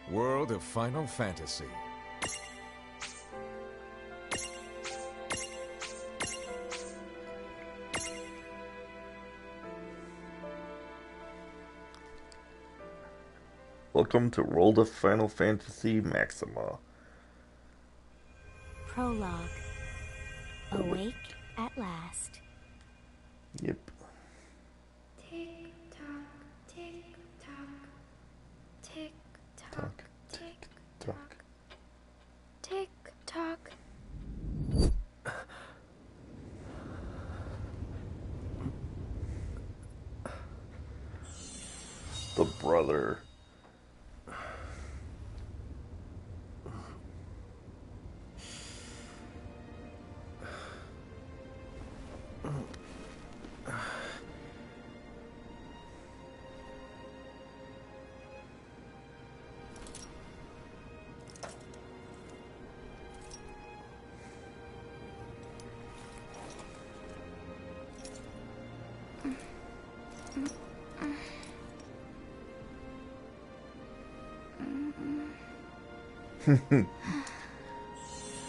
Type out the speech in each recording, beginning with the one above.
World of Final Fantasy. Welcome to World of Final Fantasy Maxima. Prologue. Awake at last. Yep. Tick tock, tick tock, tick tock, tick tock, tick tock. The brother.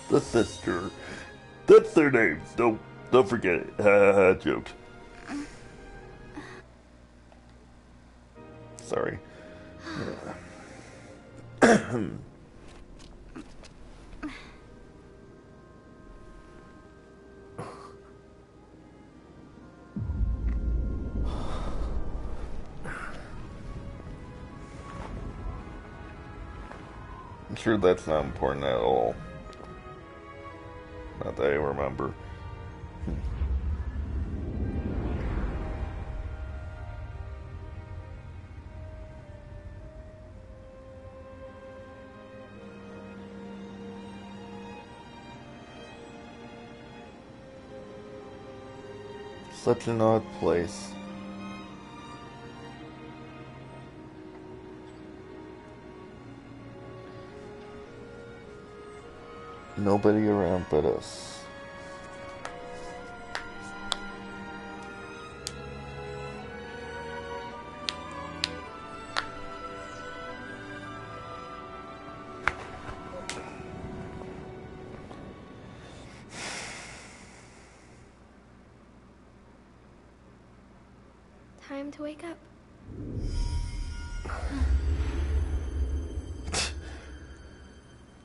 The sister. That's their names. Don't forget it. Ha ha, joke. Sorry. I'm sure that's not important at all. Not that I remember. Such an odd place. Nobody around but us. Time to wake up.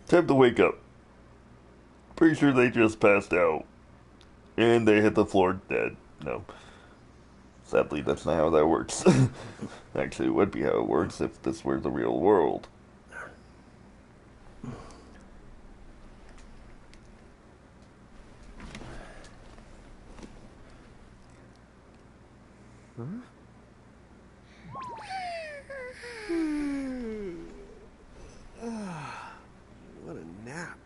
Time to wake up. Pretty sure they just passed out. And they hit the floor dead. No. Sadly, that's not how that works. Actually, it would be how it works if this were the real world. Huh? What a nap.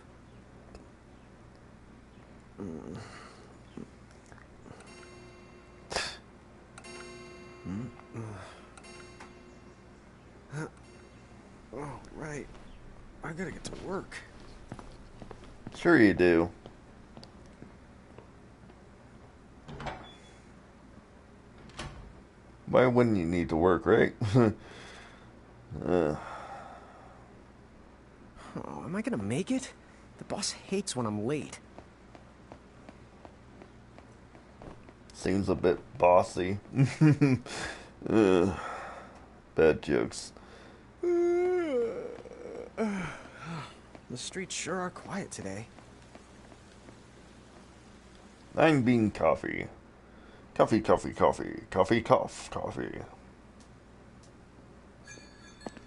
Oh, right. I gotta get to work. Sure you do. Why wouldn't you need to work, right? Oh, am I gonna make it? The boss hates when I'm late. Seems a bit bossy. Bad jokes. The streets sure are quiet today. 9-bean coffee. Coffee, coffee, coffee. Coffee, coffee.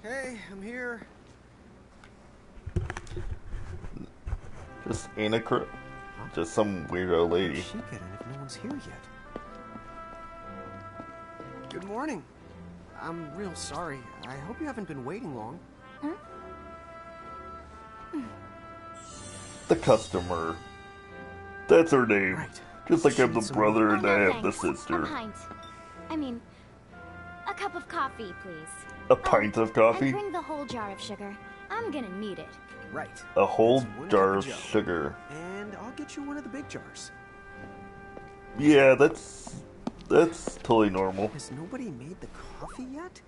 Hey, I'm here. Just just some weirdo Where'd lady. she get in if no one's here yet? Good morning. I'm real sorry. I hope you haven't been waiting long. The customer. That's her name. Right. Just like I'm the Some- brother and Oh, I no, have the thanks. sister. A pint. I mean, a cup of coffee, please. A pint of And coffee? bring the whole jar of sugar. I'm gonna need it. Right. A whole That's one jar cup of Joe. sugar. And I'll get you one of the big jars. Yeah, that's totally normal. Has nobody made the coffee yet?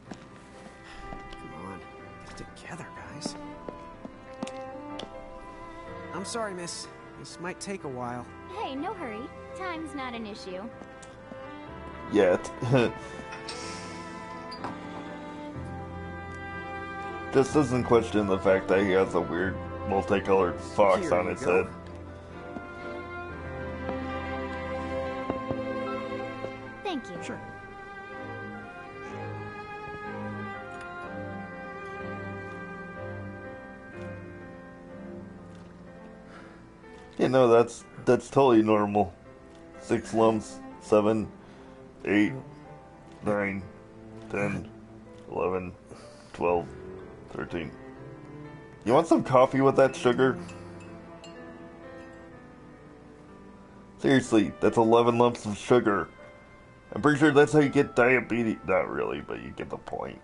Come on. together, guys. I'm sorry, miss. This might take a while. Hey, no hurry. Time's not an issue. Yet. This doesn't question the fact that he has a weird multicolored fox Here on you his go. head. Thank you. Sure. You know, that's totally normal. 6 lumps, 7, 8, 9, 10, 11, 12, 13. You want some coffee with that sugar? Seriously, that's 11 lumps of sugar. I'm pretty sure that's how you get diabetes. Not really, but you get the point.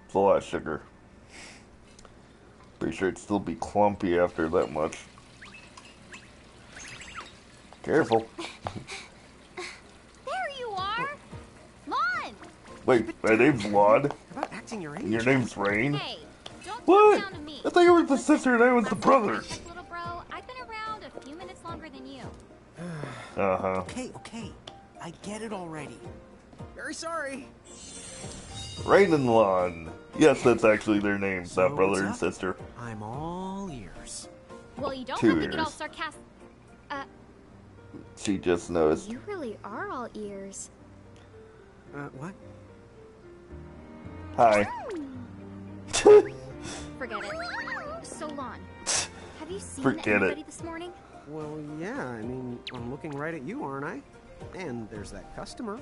It's a lot of sugar. Pretty sure it'd still be clumpy after that much. Careful. There you are! Lon! Wait, my name's Lon? How about acting your age? And your name's Rain? Hey, don't talk What? down to me. I thought you were the sister and I was the brother. Heck, little bro, I've been around a few minutes longer than you. Uh-huh. Okay. I get it already. Very sorry. Rain and Lon. Yes, that's actually their names, So not brother and what's up? sister. I'm all ears. Well, you don't 2 have to get all ears. sarcastic. She just noticed. You really are all ears. What? Hi. Forget it. So, Lon, have you seen Forget anybody it. this morning? Well, yeah, I mean, I'm looking right at you, aren't I? And there's that customer.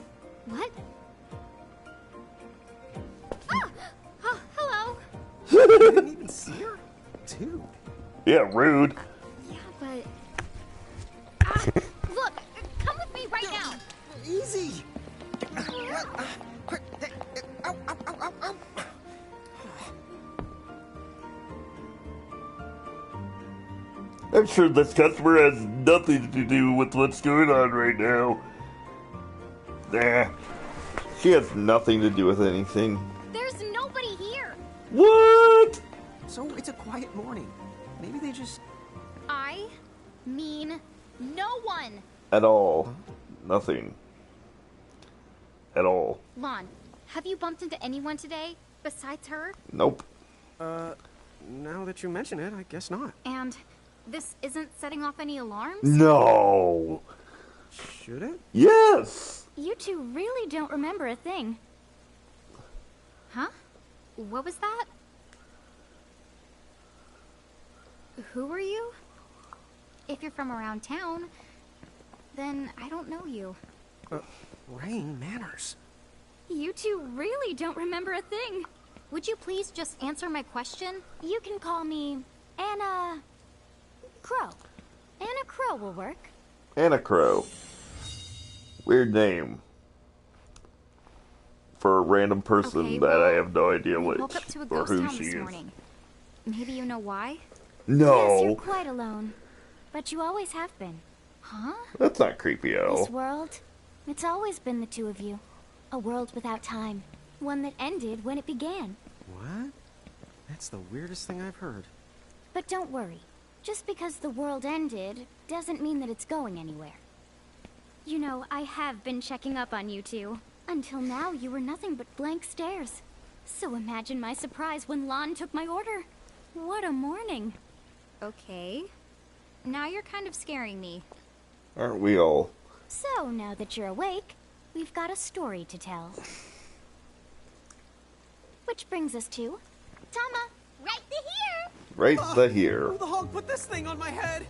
What? Ah! Oh, hello! You didn't even see her? Dude. Yeah, rude. Yeah, but... Ah, look! Come with me right now! Easy! Quick! Ow, ow, ow, ow, ow. I'm sure this customer has nothing to do with what's going on right now. Nah. She has nothing to do with anything. There's nobody here! What? So it's a quiet morning. Maybe they just... I mean no one! At all. Nothing. At all. Lon, have you bumped into anyone today besides her? Nope. Now that you mention it, I guess not. And this isn't setting off any alarms? No. Should it? Yes. You two really don't remember a thing. Huh? What was that? Who are you? If you're from around town, then I don't know you. Rain manners. You two really don't remember a thing. Would you please just answer my question? You can call me Anna Crow. Anna Crow will work. Anna Crow. Weird name. For a random person Okay, that well, I have no idea We which woke up to a or ghost who town she this is. morning. Maybe you know why? Yes, you're No. quite alone. But you always have been. Huh? That's not creepy at all. This world, it's always been the two of you. A world without time. One that ended when it began. What? That's the weirdest thing I've heard. But don't worry. Just because the world ended doesn't mean that it's going anywhere. You know, I have been checking up on you two. Until now, you were nothing but blank stares. So imagine my surprise when Lon took my order. What a morning. Okay. Now you're kind of scaring me. Aren't we all? So, now that you're awake, we've got a story to tell. Which brings us to Tama, right here! Right the here. Who the hog put this thing on my head?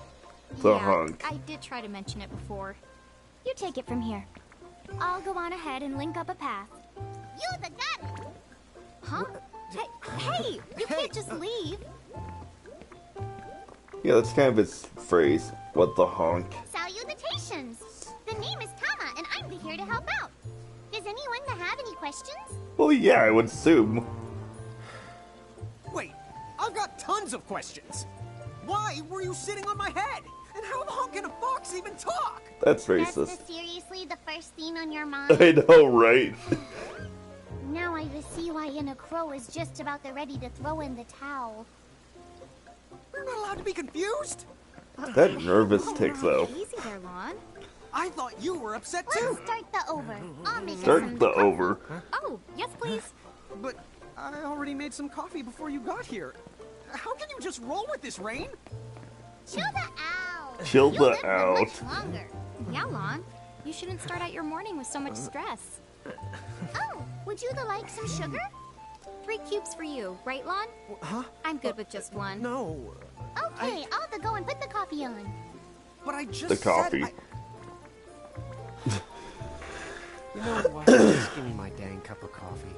The yeah, hunk. I did try to mention it before. You take it from here. I'll go on ahead and link up a path. You the gut! Huh? Hey, you can't just leave. Yeah, that's kind of his phrase. What the honk? Salutations! The name is Tama, and I'm here to help out. Does anyone have any questions? Well, yeah, I would assume. Wait, I've got tons of questions. Why were you sitting on my head? And how the hog can a fox even talk? That's That's racist. seriously the first thing on your mind? I know, right? Now I why the CY in a crow is just about the ready to throw in the towel. We're not allowed to be confused? That nervous tick, though. Easy there, Lon. I thought you were upset Let's too. start the over. I'll make us Start some the over. Oh, yes, please. But I already made some coffee before you got here. How can you just roll with this, Rain? Chill the out. Chill You the live for out. much longer. Yeah, Lon. You shouldn't start out your morning with so much stress. Oh, would you like some sugar? 3 cubes for you, right, Lon? Huh? I'm good with just one. No. Okay, I'll have to go and put the coffee on. But I just The coffee. said You know what? Just give me my dang cup of coffee.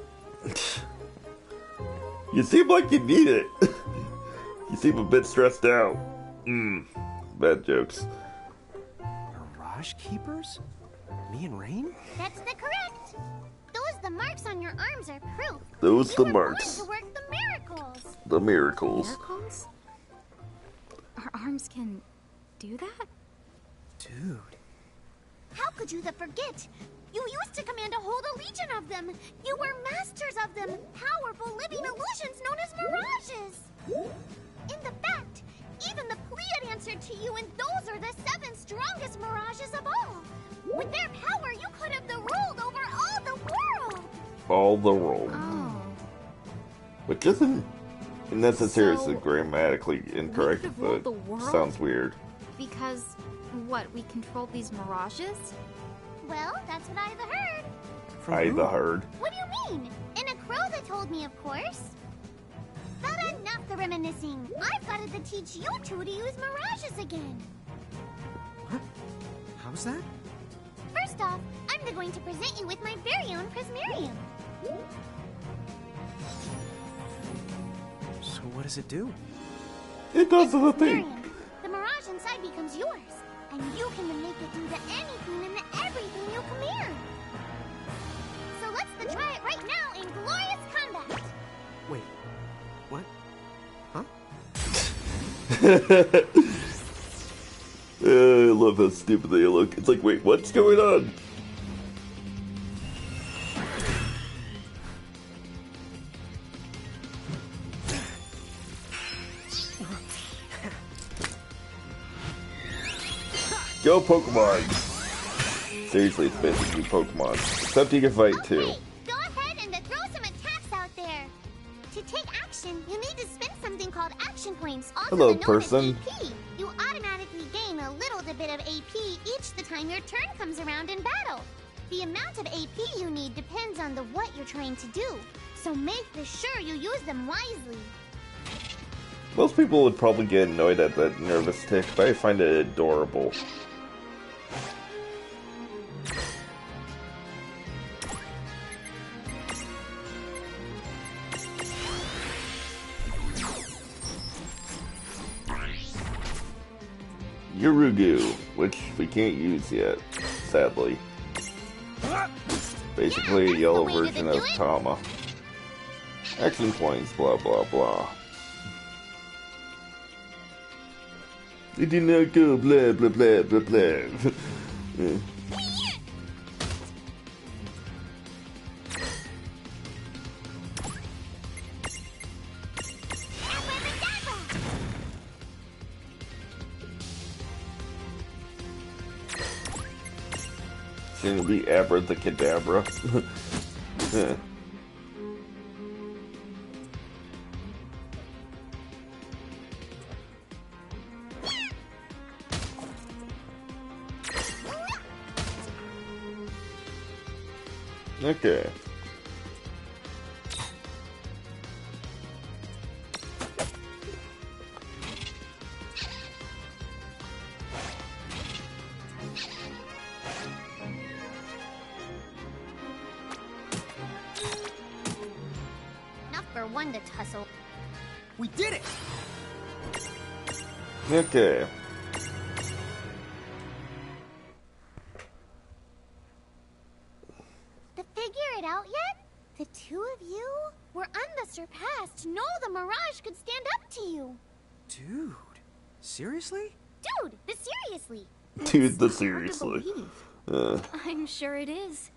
You seem like you need it. You seem a bit stressed out. Bad jokes. Mirage Keepers? Me and Rain? That's the correct. The marks on your arms are proof. Those You the were marks. born to work the miracles. The miracles. Miracles? Our arms can do that? Dude. How could you forget? You used to command a whole legion of them. You were masters of them. Powerful living illusions known as mirages. In the fact, even the Pleiad answered to you, and those are the 7 strongest mirages of all. With their power, you could have ruled over all the world. All the roll. Oh. Which isn't necessarily So, grammatically incorrect, could have ruled but the world? sounds weird. Because, what, we controlled these mirages? Well, that's what I've heard. From I who? the heard. What do you mean? In a crow that told me, of course. But enough the reminiscing. I've got to teach you two to use mirages again. What? How's that? First off, I'm going to present you with my very own Prismarium. So what does it do? It does the thing. Prismarium. The mirage inside becomes yours, and you can make it do the anything and the everything you command. So let's try it right now in glorious combat. Wait. What? Huh? I love how stupid they look. It's like, wait, what's going on? Go Pokemon! Seriously, it's basically Pokemon. Except you can fight too. Okay, go ahead and throw some attacks out there. To take action, you need to spend something called action points. Also Hello, known as person. AP. You automatically gain a little bit of AP each the time your turn comes around in battle. The amount of AP you need depends on what you're trying to do. So make sure you use them wisely. Most people would probably get annoyed at that nervous tick, but I find it adorable. Yurugu, which we can't use yet, sadly. Basically a yellow version of Tama. Action points, blah blah blah. Did you not go blah blah blah blah blah? Shouldn't it be Abracadabra? Okay. Enough for one to tussle. We did it! Okay. To figure it out yet? The two of you were unsurpassed. No, the Mirage could stand up to you. Dude. Seriously? Dude, seriously. Dude, the Hard to seriously. believe. Uh, I'm sure it is.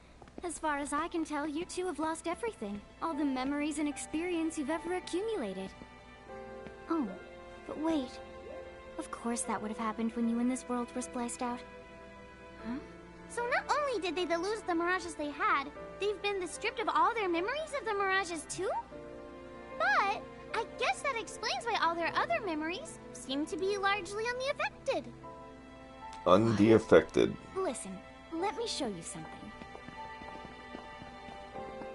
As far as I can tell, you two have lost everything. All the memories and experience you've ever accumulated. Oh, but wait. Of course that would have happened when you and this world were spliced out. Huh? So not only did they lose the mirages they had, they've been stripped of all their memories of the mirages too? But I guess that explains why all their other memories seem to be largely unaffected. Undeaffected. Listen, let me show you something.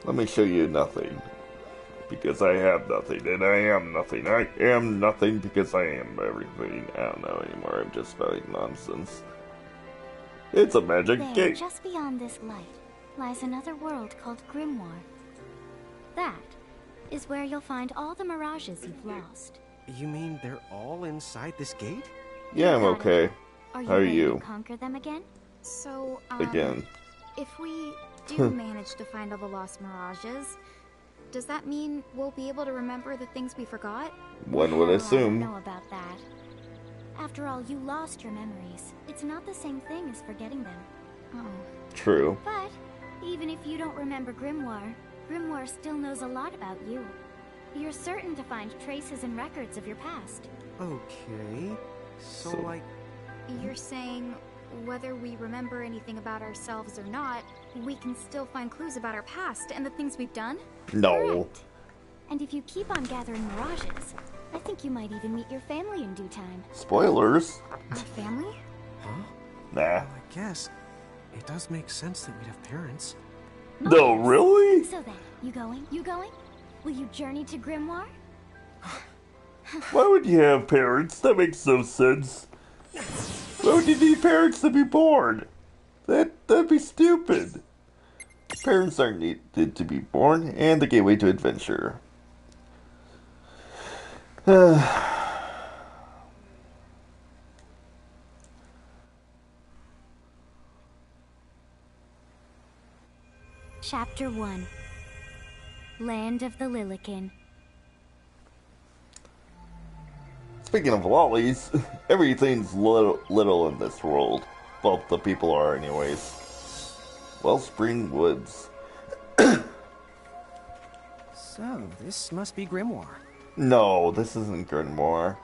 Let me show you nothing. Because I have nothing, and I am nothing. I am nothing because I am everything. I don't know anymore, I'm just spouting nonsense. It's a magic There, gate. just beyond this light, lies another world called Grimoire. That is where you'll find all the mirages you've lost. You mean they're all inside this gate? Yeah, I'm Got it. okay. Are you How are ready you? to conquer them again? So, Again. if we do manage to find all the lost mirages, does that mean we'll be able to remember the things we forgot? One would Well, assume. I don't know about that. After all, you lost your memories. It's not the same thing as forgetting them. Oh. True. But even if you don't remember Grimoire, Grimoire still knows a lot about you. You're certain to find traces and records of your past. Okay. So, So- like, You're saying whether we remember anything about ourselves or not, we can still find clues about our past and the things we've done? No. Correct. And if you keep on gathering mirages, I think you might even meet your family in due time. Spoilers. Our family? Nah. I guess it does make sense that we'd have parents. No, yes. really? So then, you going? You going? Will you journey to Grimoire? Why would you have parents? That makes no sense. Why would you need parents to be born? That'd be stupid. Parents aren't needed to be born, and the gateway to adventure. Chapter 1. Land of the Lilikin. Speaking of lollies, everything's little in this world. Well, the people are anyways. Wellspring Woods. So, this must be Grimoire. No, this isn't Grimoire.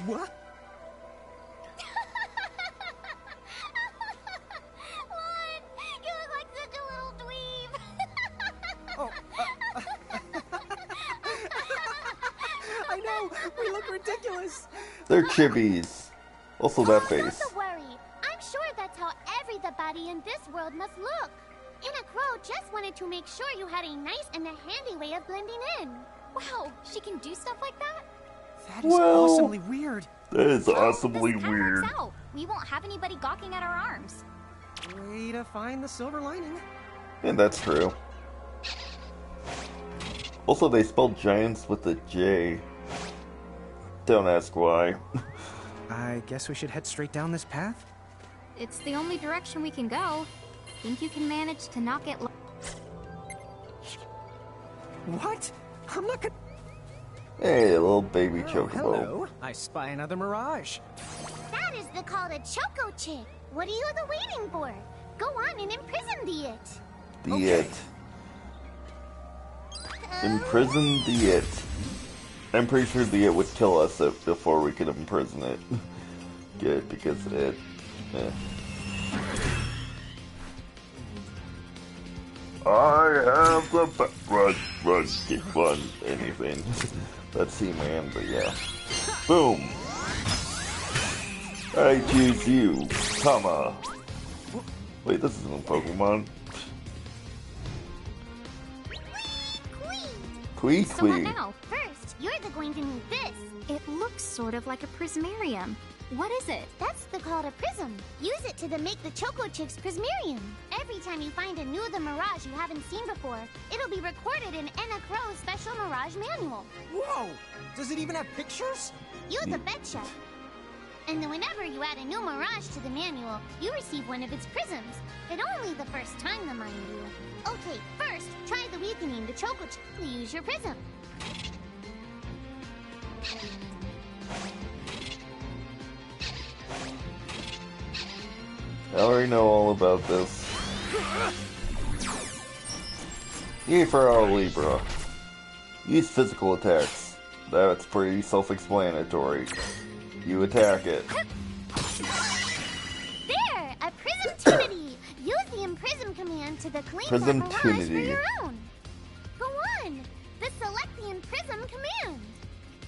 What? What? You look like such a little dweeb. Oh, I know! We look ridiculous! They're chibis. Also that Not face. to worry. I'm sure that's how everybody in this world must look. Anna Crow just wanted to make sure you had a nice and a handy way of blending in. Wow, she can do stuff like that? That is Well- awesomely weird. That is awesomely this kinda weird. works out. We won't have anybody gawking at our arms. Way to find the silver lining. And that's true. Also, they spelled giants with a J. Don't ask why. I guess we should head straight down this path? It's the only direction we can go. Think you can manage to not get What? I'm not gonna... Hey, little baby Oh, chocobo. hello. I spy another mirage. That is called a Choco Chick. What are you waiting for? Go on and imprison the it. The Okay. it. Imprison the it. I'm pretty sure the it would kill us before we could imprison it. Good, because it. I have the run, kick, run, anything. Let's see, man, but yeah. Boom! I choose you, comma. Wait, this isn't a Pokemon. Quee So what Quee. now? First, you're going to need this. It looks sort of like a prismarium. What is it? That's called a prism. Use it to make the Choco Chick's Prismarium. Every time you find a new the Mirage you haven't seen before, it'll be recorded in Anna Crow's special Mirage manual. Whoa! Does it even have pictures? You the betcha. And then whenever you add a new Mirage to the manual, you receive one of its prisms. But only the first time, mind you. Okay, first, try the weakening the Choco Chick to use your prism. I already know all about this. E for our Libra. Use physical attacks. That's pretty self-explanatory. You attack it. There! A Prismtunity! Use the Imprism command to claim that mirage for Prismtunity. your own. Go on! The select the Imprism command.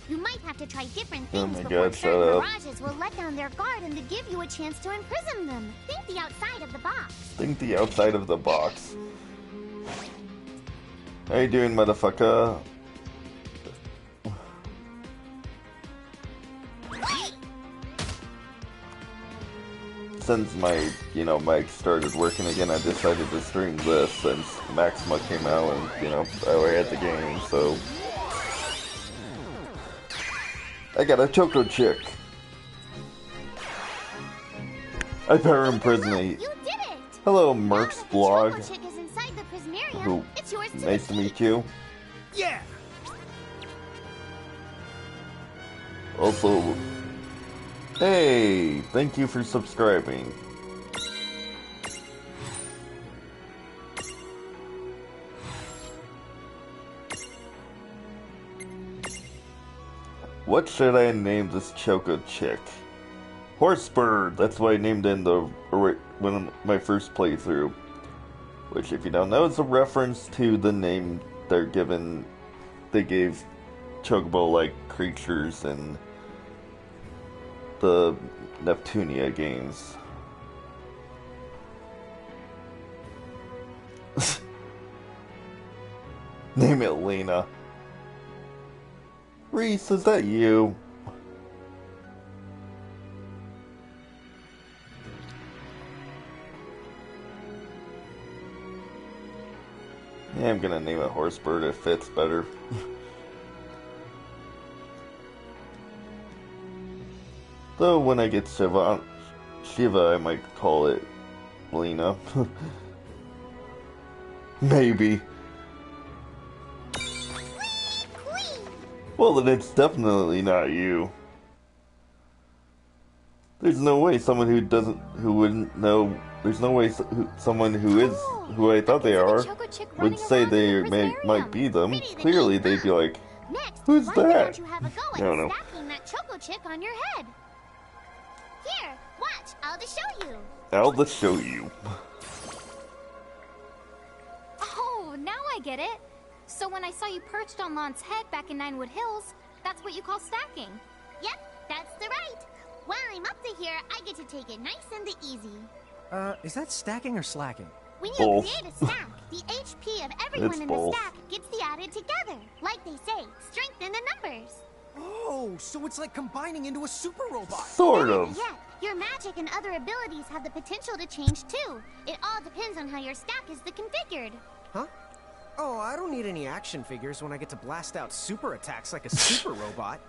You might have to try different Oh things my before God, certain shut up. mirages will let down their guard and to give you a chance to imprison them. Think the outside of the box. Think the outside of the box. How you doing, motherfucker? Since my, mic started working again, I decided to stream this since Maxima came out and, I had the game, so... I got a Choco Chick. I power imprisonate. You did it! Hello, Now Merc's that the blog. Choco Chick is inside the Prismarium, Who? it's yours to Nice to keep. meet you. Yeah! Also, hey, thank you for subscribing. What should I name this Choco Chick? Horsebird. That's what I named in my first playthrough. Which, if you don't know, is a reference to the name they gave Chocobo-like creatures in the Neptunia games. Name it Lena. Reese, is that you? Yeah, I'm gonna name it Horsebird. It fits better. Though when I get Shiva, I might call it Lena. Maybe. Queen! Well, then it's definitely not you. There's no way someone who wouldn't know. There's no way someone who I thought they are would say they might be them. Clearly, they'd be like, Next, "Who's why that?" don't you have a go I don't at know. stacking that Choco Chick on your head? Here, watch. I'll just show you. I'll just show you. Oh, now I get it. So when I saw you perched on Lon's head back in Ninewood Hills, that's what you call stacking. Yep, that's the right. While I'm up to here, I get to take it nice and easy. Is that stacking or slacking? When you Both. create a stack, the HP of everyone It's in both. the stack gets added together. Like they say, strengthen the numbers. Oh, so it's like combining into a super robot. Sort of. Yeah, your magic and other abilities have the potential to change too. It all depends on how your stack is configured. Huh? Oh, I don't need any action figures when I get to blast out super attacks like a super robot.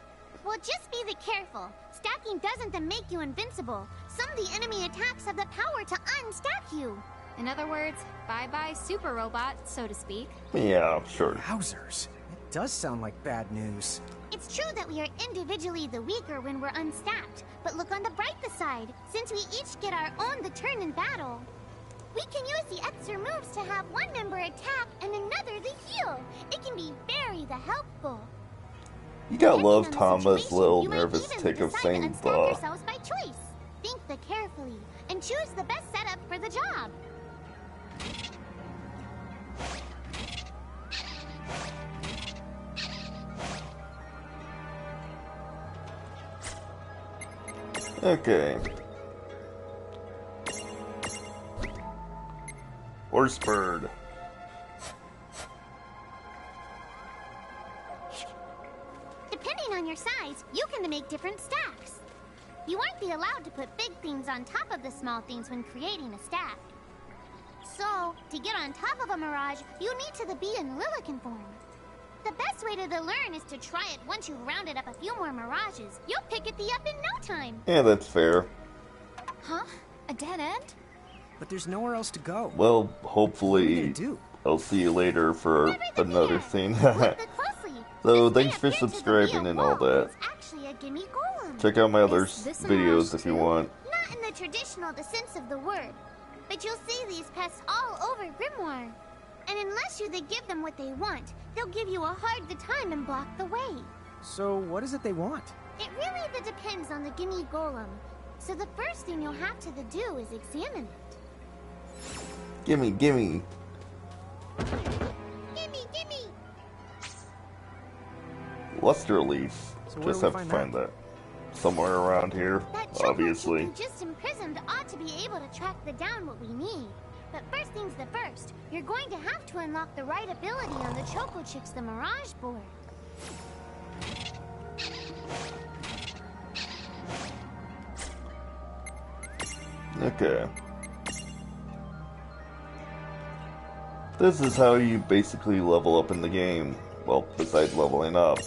Well, just be careful. Stacking doesn't then make you invincible. Some of the enemy attacks have the power to unstack you. In other words, bye-bye super robot, so to speak. Yeah, sure. Wowzers. It does sound like bad news. It's true that we are individually the weaker when we're unstacked, but look on the brighter side. Since we each get our own turn in battle, we can use the extra moves to have one member attack and another to heal. It can be very helpful. You gotta Depending love on the Tama's situation, little you might nervous even tick of decide to saying unstack "the." yourselves by choice. Think carefully and choose the best setup for the job. Okay. Horsebird. Depending on your size, you can make different stacks. You won't be allowed to put big things on top of the small things when creating a stack. So, to get on top of a mirage, you need to be in Lilican form. The best way to learn is to try it once you've rounded up a few more mirages. You'll pick it up in no time. Yeah, that's fair. Huh? A dead end? But there's nowhere else to go. Well, What are we hopefully gonna do? I'll see you later for Everything another here. scene. Look closely. So, This thanks may for appear to subscribing be a and all wall, that. but it's actually a gimme golem. Check out my other Is this a videos mirage if you too? want. Not in the traditional sense of the word. but you'll see these pests all over Grimoire. And unless they give them what they want, they'll give you a hard time and block the way. So what is it they want? It really depends on the Gimme Golem. So the first thing you'll have to do is examine it. Gimme. Gimme! Luster Leaf. So where Just do have we to find find that somewhere around here, That choco obviously. chicken just imprisoned ought to be able to track down what we need. But first things first, you're going to have to unlock the right ability on the Choco Chicks the Mirage board. Okay. This is how you basically level up in the game. Well, besides leveling up.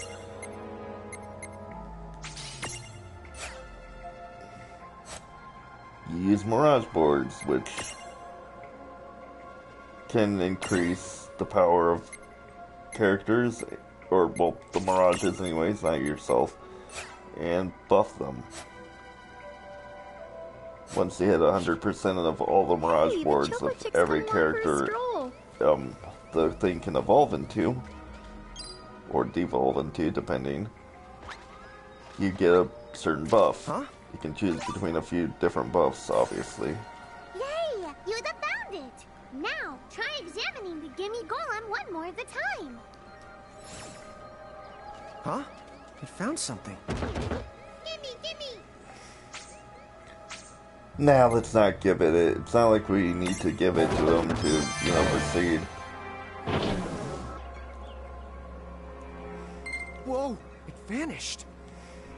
You use Mirage boards, which can increase the power of characters, or, well, the Mirages anyways, not yourself, and buff them. Once you hit 100% of all the Mirage Hey, the boards Choco of Chicks every come along for a character stroll. the thing can evolve into, or devolve into, depending, you get a certain buff. Huh? You can choose between a few different buffs, obviously. Yay! You found it! Now, try examining the Gimme Golem one more time. Huh? We found something. Gimme! Now let's not give it. It's not like we need to give it to them to, proceed. Whoa! It vanished.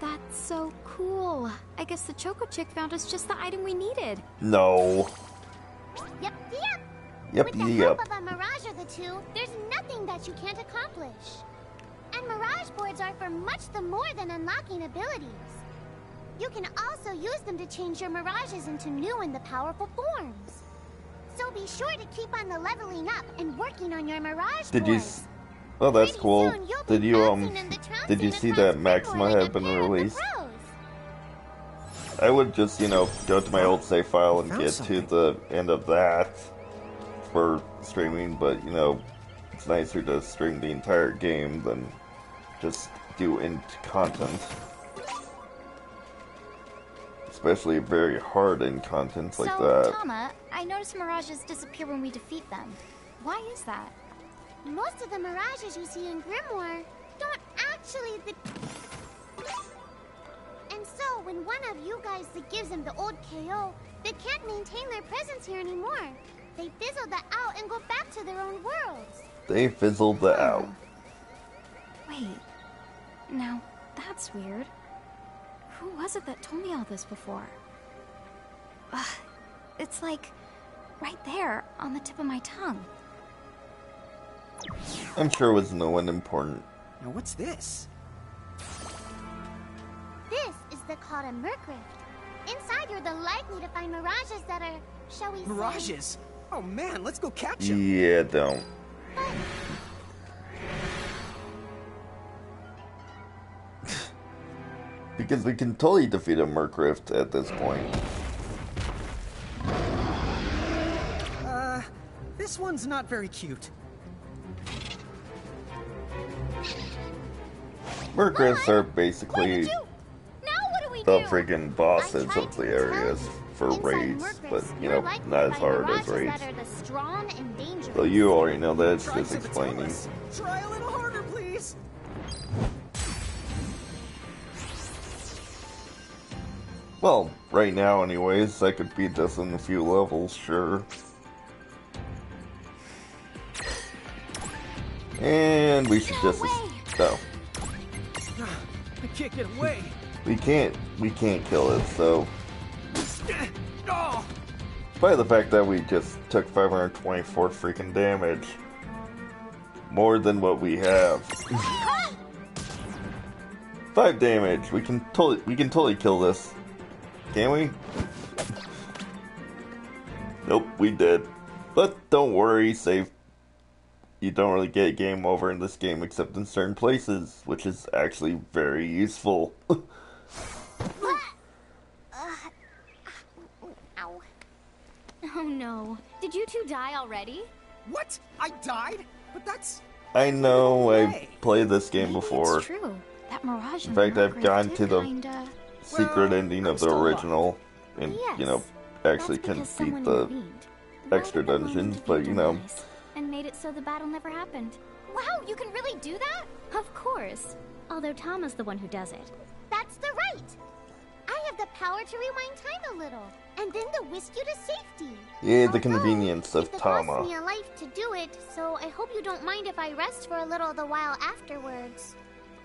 That's so cool. I guess the Choco Chick found us just the item we needed. No. Yep. Yep, With the yep. help of a Mirage of the two, there's nothing that you can't accomplish. And Mirage boards are for much more than unlocking abilities. You can also use them to change your Mirages into new and powerful forms. So be sure to keep on the leveling up and working on your Mirage Did you? boards. Oh, that's Pretty cool. soon you'll Did be you bouncing in the trouncing Did you across see that Grimoire Maxima like a had been pair of the released? pros. I would just, go to my old save file and Found get something. to the end of that for streaming, but it's nicer to stream the entire game than just do end content. Especially very hard end content like so, that. Tama, I noticed Mirages disappear when we defeat them. Why is that? Most of the Mirages you see in Grimoire don't actually And so, when one of you guys gives them the old KO, they can't maintain their presence here anymore. They fizzle out and go back to their own worlds. They fizzled the out. Wait. Now, that's weird. Who was it that told me all this before? It's like right there on the tip of my tongue. I'm sure it was no one important. Now what's this? This is called a Mercrift. Inside, you're likely to find Mirages that are, shall we say... Mirages? Oh man, let's go catch them. Yeah, don't. Because we can totally defeat a Mercrift at this point. This one's not very cute. Mercrifts are basically Now what do we the do? friggin' bosses of the areas for raids, but not as hard as raids. So you already know that, it's Try just to explaining. tell us. Try a little harder, please. Well, right now anyways, that could be just in a few levels, sure. And we should just... No. I can't get away. We can't kill it, so... Oh, By the fact that we just took 524 freaking damage. More than what we have. 5 damage. We can totally kill this. Can we? Nope, we did. But don't worry, you don't really get game over in this game except in certain places, which is actually very useful. Ow. Oh no. Did you two die already? What? I died? But that's... I know I Hey. played this game Maybe before. it's true. That mirage In fact, I've gone to the kinda... secret Well, ending I'm of the still alive. original, and you know, actually That's couldn't because someone beat the intervened. Why extra did the moment dungeons, of but your you know, demise and made it so the battle never happened. Wow, you can really do that? Of course. Although Tama's the one who does it. That's the right. I have the power to rewind time a little, and then to whisk you to safety. yeah, the Although, convenience of it cost Tama. me a life to do it, so I hope you don't mind if I rest for a little the while afterwards.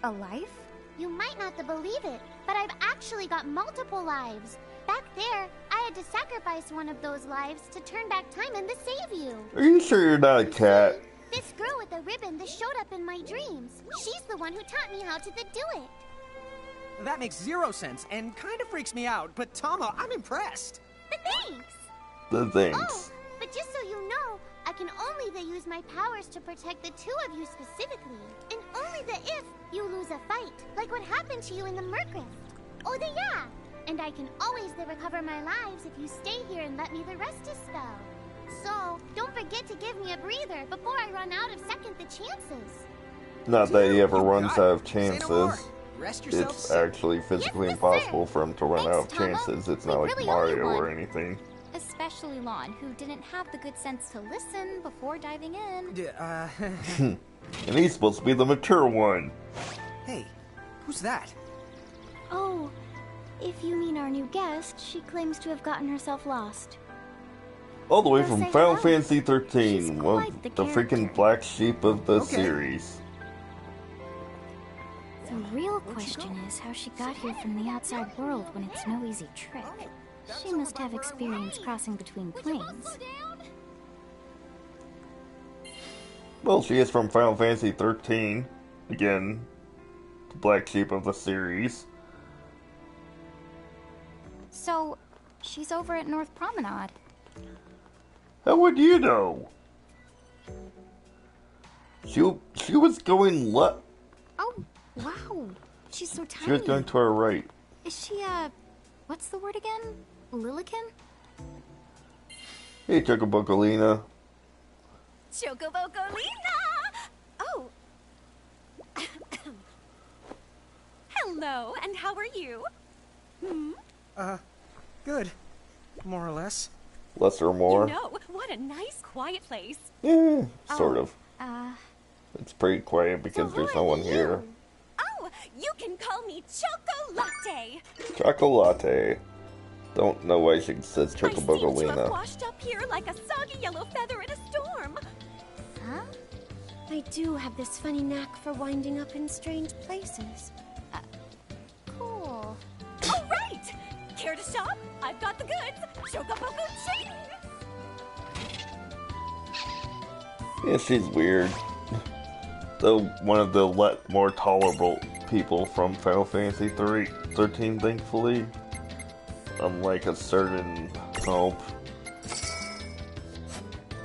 A life? You might not believe it, but I've actually got multiple lives. Back there, I had to sacrifice one of those lives to turn back time and to save you. Are you sure you're not a cat? This girl with the ribbon that showed up in my dreams. She's the one who taught me how to do it. That makes zero sense and kind of freaks me out, but Tama, I'm impressed. Thanks! The things. Oh, but just so you know, I can only use my powers to protect the two of you specifically. And only if you lose a fight, like what happened to you in the Mercrift. Oh, yeah! And I can always recover my lives if you stay here and let me rest a spell. So, don't forget to give me a breather before I run out of second the chances. Not that he ever You runs got out it. of Say no more. chances. Rest yourself. It's actually physically Yes, sir. impossible for him to run Thanks, out of Tama. chances. It's We not like really owe you Mario or one. anything. Especially Lon, who didn't have the good sense to listen before diving in. And he's supposed to be the mature one. Hey, who's that? Oh, if you mean our new guest, she claims to have gotten herself lost. All the way Well, from say Final hello. Fantasy She's 13, one quite of the the freaking character. black sheep of the Okay. series. The real question is how she got here from the outside world when it's no easy trick. She must have experience crossing between planes. Well, she is from Final Fantasy 13. Again, the black sheep of the series. So, she's over at North Promenade. How would you know? She was going left. Oh, wow. She's so tiny. She was going to our right. Is she, what's the word again? Lilican? Hey, Chocobocolina. Chocobocolina! Oh. Hello, and how are you? Good. More or less. Less or more. You know, what a nice, quiet place. Yeah, sort of. Uh, It's pretty quiet because So there's who no are one you? here. Oh, you can call me Chocolate. Chocolate. Don't know why she says I seem to have Chocobocolina. washed up here like a soggy yellow feather in a storm. huh? I do have this funny knack for winding up in strange places. Cool. All right. Care to shop? I've got the goods. Chocoboco chicken. Yeah, she's weird. Though one of the more tolerable people from Final Fantasy 13, thankfully. Unlike a certain Hope.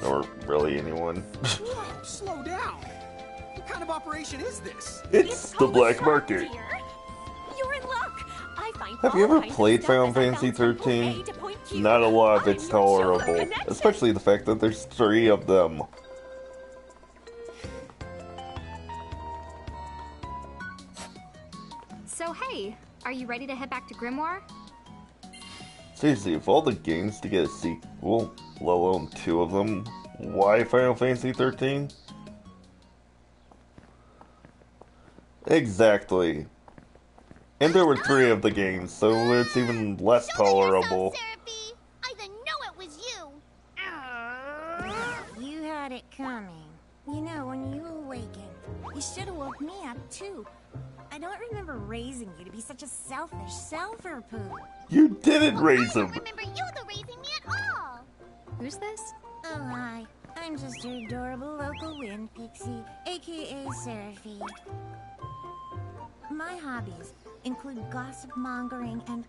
Or really anyone. Whoa, slow down. What kind of operation is this? It's the called a black shop, market. dear. You're in luck. I find Have all you ever kinds of played stuff Final as I Fantasy bounce from 13? point A to point Q. Not a lot of I'm it's your Choco tolerable. connection. Especially the fact that there's 3 of them. So, hey, are you ready to head back to Grimoire? Seriously, of all the games to get a sequel, let alone 2 of them, why Final Fantasy 13? Exactly. And there were 3 of the games, so it's even less Show me yourself, tolerable. Seraphie. I didn't know it was you. You had it coming. You know, when you awakened, you should have woke me up too. I don't remember raising you to be such a selfish selfer poo. You didn't raise I them! don't remember you raising me at all. Who's this? Oh, hi. I'm just your adorable local wind pixie, aka Seraphie. My hobbies include gossip mongering and,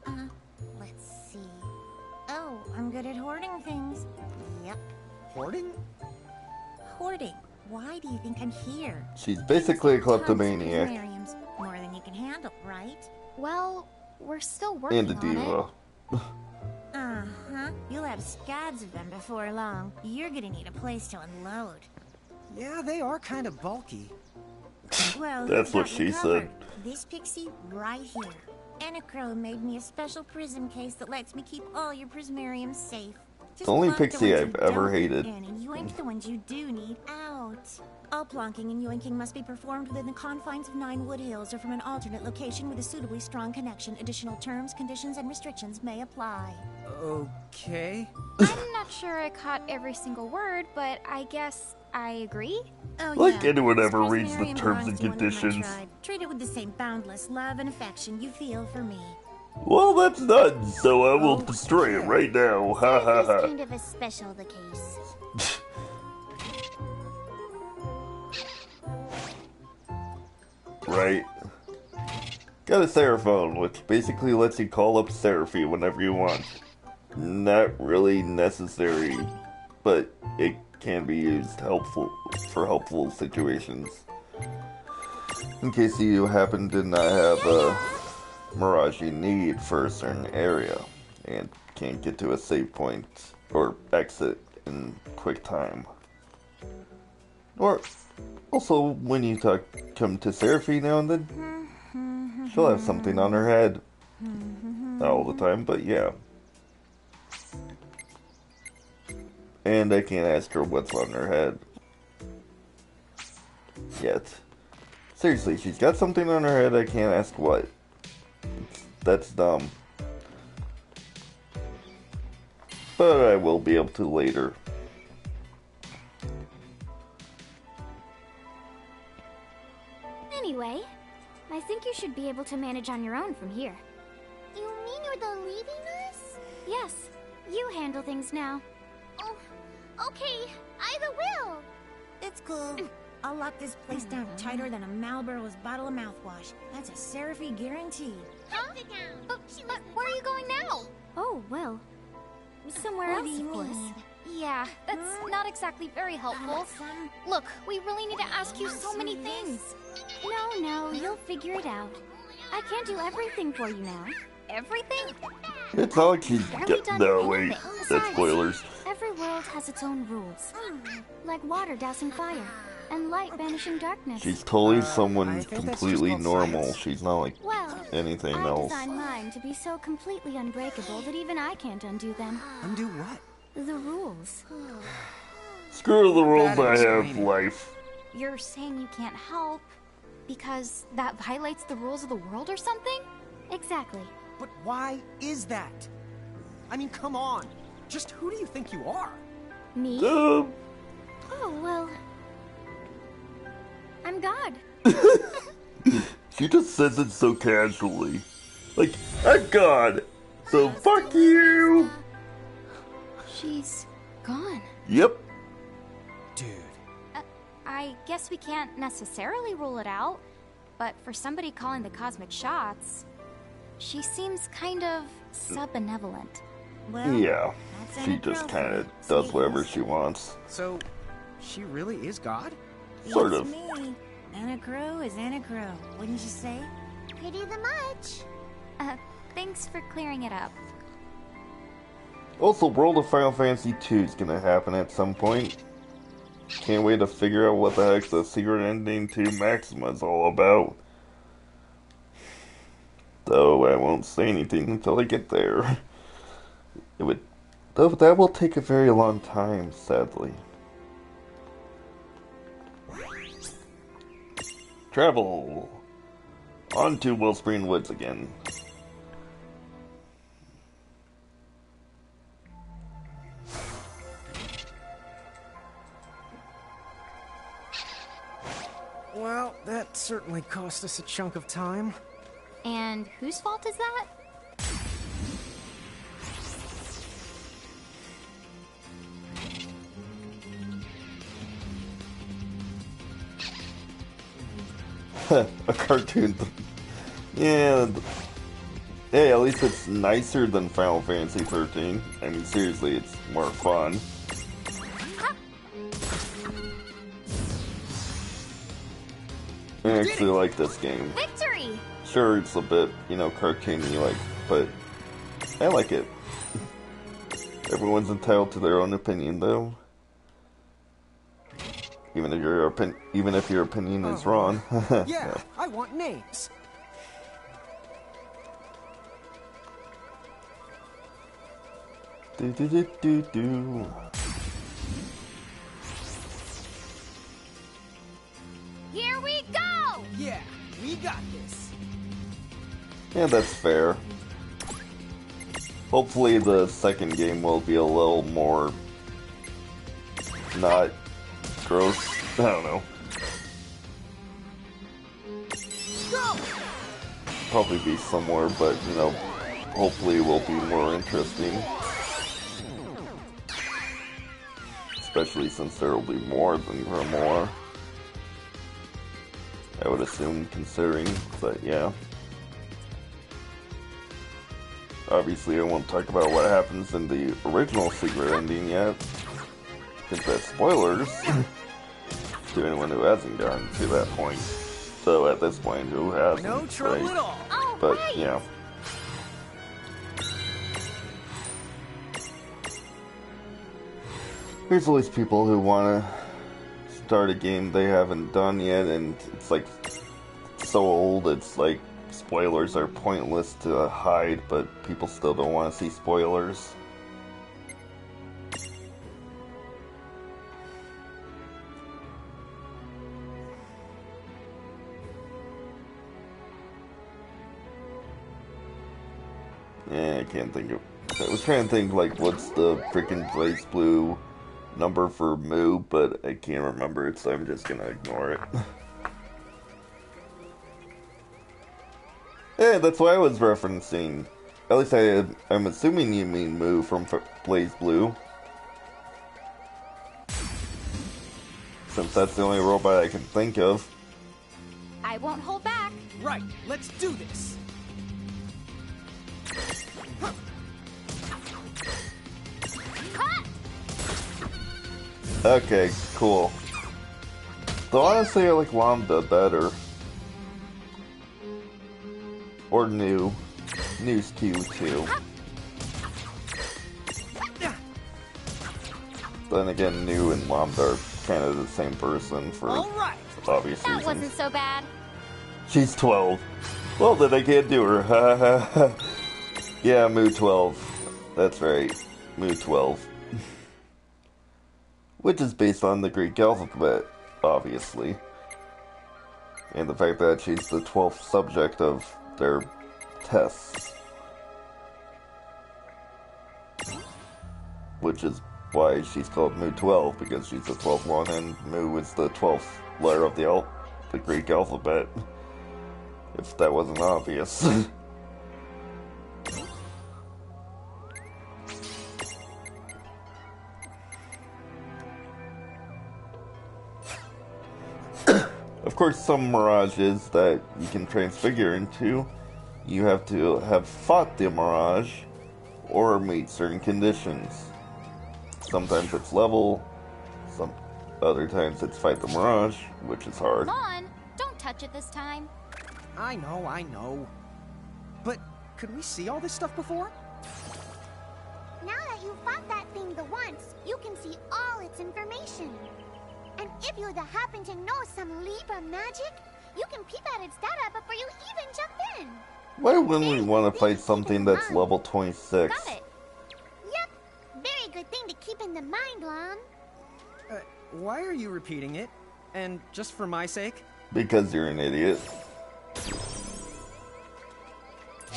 let's see. Oh, I'm good at hoarding things. Yep, Hoarding? hoarding. Why do you think I'm here? She's basically a Tons of kleptomaniac. prisonariums, more than you can handle, right? Well, we're still working And a on it. diva. Uh-huh. You'll have scads of them before long. You're gonna need a place to unload. Yeah, they are kind of bulky. Well, That's what got you she covered. said. This pixie right here. Anacro made me a special prism case that lets me keep all your prismariums safe. Just The only plonk pixie ones I've you ever don't hated. need in and yoink the ones you do need out. All plonking and yoinking must be performed within the confines of Ninewood Hills or from an alternate location with a suitably strong connection. Additional terms, conditions, and restrictions may apply. Okay. I'm not sure I caught every single word, but I guess I agree. Oh, Like yeah. anyone This ever reads the prismarium terms belongs and to one of my conditions. tribe. Treat it with the same boundless love and affection you feel for me. Well, that's done, so I will destroy it right now. Ha ha It's ha. kind of a special the case. Right. Got a Seraphone, which basically lets you call up Seraphy whenever you want. Not really necessary, but it can be used for helpful situations. In case you happen to not have a Mirage you need for a certain area and can't get to a save point or exit in quick time. Or also when you come to Seraphy now and then, she'll have something on her head. Not all the time, but yeah. And I can't ask her what's on her head yet. Seriously, she's got something on her head, I can't ask what. That's dumb. But I will be able to later. Anyway, I think you should be able to manage on your own from here. You mean you're the leaving us? Yes, you handle things now. Oh, okay. I will. It's cool. I'll lock this place down tighter than a Marlboro's bottle of mouthwash. That's a Seraphy guarantee. Huh? But where are you going now? Oh, well, somewhere What do else, you of course. mean? Yeah, that's not exactly very helpful. Look, we really need to ask you so many things. No, you'll figure it out. I can't do everything for you now. Everything? It's not like she's Barely got. done No, wait. anything. That's Besides, spoilers. Every world has its own rules. Like water dousing fire, and light banishing darkness. She's totally I someone think that's just completely called normal. science. She's not like Well, anything I else. designed mine to be so completely unbreakable that even I can't undo them. Undo what? The rules. Screw the rules Gotta I have, explain it. life. You're saying you can't help because that violates the rules of the world or something? Exactly. But why is that? I mean, come on. Just who do you think you are? Me? Uh, Oh, well. I'm God. she just says it so casually. Like, I'm God, so fuck you! She's gone. Yep. Dude. I guess we can't necessarily rule it out, but for somebody calling the cosmic shots, she seems kind of sub-benevolent. Well, Yeah. that's She Anacro just for kind you. of does See, whatever she wants. So, she really is God? Sort It's of. me. Anacro is Anacro, wouldn't you say? Pretty the much. Thanks for clearing it up. Also, World of Final Fantasy 2 is gonna happen at some point. Can't wait to figure out what the heck the secret ending to Maxima is all about. Though I won't say anything until I get there. Though that will take a very long time, sadly. Travel on to Wellspring Woods again. Well, that certainly cost us a chunk of time. And whose fault is that? A cartoon. Yeah. Hey, at least it's nicer than Final Fantasy 13. I mean, seriously, it's more fun. I actually like this game. Victory! Sure, it's a bit, cartoony, but I like it. Everyone's entitled to their own opinion, though. Even if your opinion is wrong. Yeah, No. I want names. Do do do do do. Here we go! Yeah, we got this. Yeah, that's fair. Hopefully the second game will be a little more not gross. I don't know. Go! Probably be somewhere, but you know, hopefully it will be more interesting. Especially since there will be more than Grimoire. I would assume, considering, but yeah. Obviously, I won't talk about what happens in the original secret ending yet, because that's spoilers to anyone who hasn't gotten to that point. So at this point, who hasn't? No trouble right? at all. Oh, But right. yeah. There's always people who want to start a game they haven't done yet, and it's like so old, it's like spoilers are pointless to hide, but people still don't want to see spoilers. Yeah, I can't think of... I was trying to think, like, what's the freaking BlazBlue number for Moo, but I can't remember it, so I'm just gonna ignore it. Yeah, that's what I was referencing. At least I'm assuming you mean Moo from BlazBlue. Since that's the only robot I can think of. I won't hold back. Right, let's do this. Okay, cool. Though honestly, I like Lambda better. Or New. New's cute too. Then again, New and Lambda are kind of the same person for All right. obvious That reasons. wasn't so bad. She's 12. Well, then I can't do her. Yeah, Moo 12. That's right. Moo 12. Which is based on the Greek alphabet, obviously. And the fact that she's the 12th subject of their tests. Which is why she's called Moo 12, because she's the 12th one, and Moo is the 12th letter of the Greek alphabet. If that wasn't obvious. Of course, some mirages that you can transfigure into, you have to have fought the mirage or meet certain conditions. Sometimes it's level, some other times it's fight the mirage, which is hard. Come on, don't touch it this time. I know. But could we see all this stuff before? Now that you fought that thing the once, you can see all its information. And if you happen to know some Libra magic, you can peep at its data before you even jump in. Why wouldn't we want to fight something that's level 26? Got it. Yep, very good thing to keep in the mind, Lon. Why are you repeating it? And just for my sake? Because you're an idiot.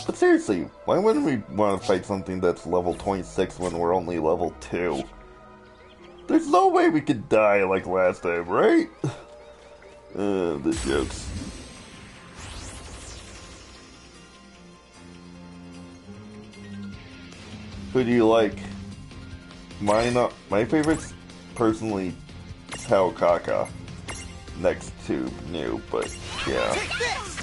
But seriously, why wouldn't we want to fight something that's level 26 when we're only level 2? There's no way we could die like last time, right? The jokes. Who do you like? My favorite's personally Taokaka. Next to New, but yeah. Take this!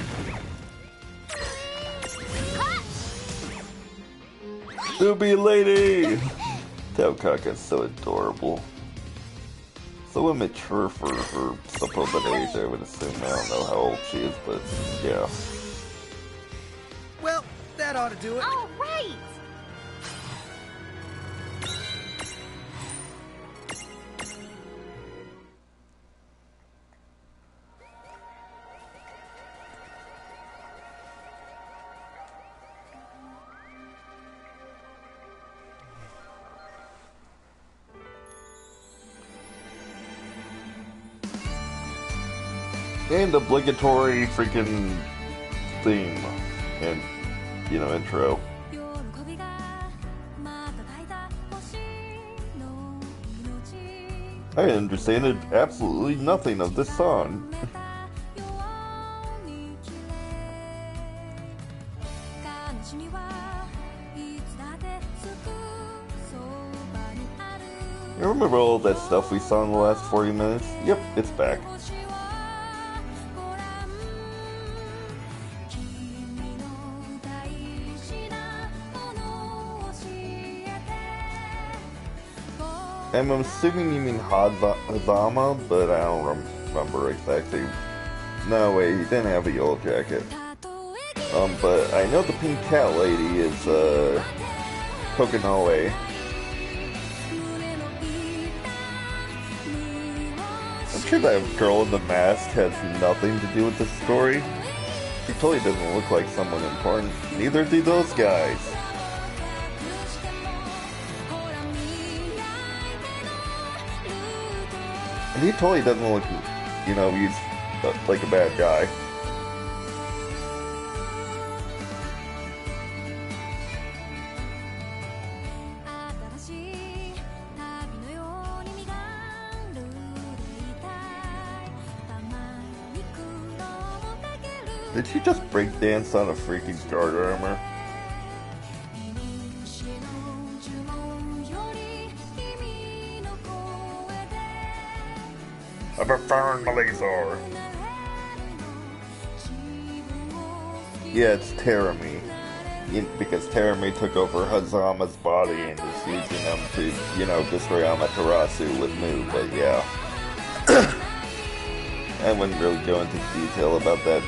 Doobie Lady! Taokaka's so adorable. So immature for her supposed age, I would assume. I don't know how old she is, but yeah. Well, that ought to do it. All right! And obligatory freaking theme and, you know, intro. I understand absolutely nothing of this song. You remember all that stuff we saw in the last 40 minutes? Yep, it's back. I'm assuming you mean Hazama, but I don't remember exactly. No, wait, he didn't have a yellow jacket. But I know the pink cat lady is, Kokonoe. I'm sure that girl in the mask has nothing to do with the story. She totally doesn't look like someone important. Neither do those guys. And he totally doesn't look, you know, he's like a bad guy. Did she just break dance on a freaking guard armor? I prefer Malazar. Yeah, it's Terami. Because Terami took over Hazama's body and is using him to, you know, destroy Amaterasu with Mu, but yeah. I wouldn't really go into detail about that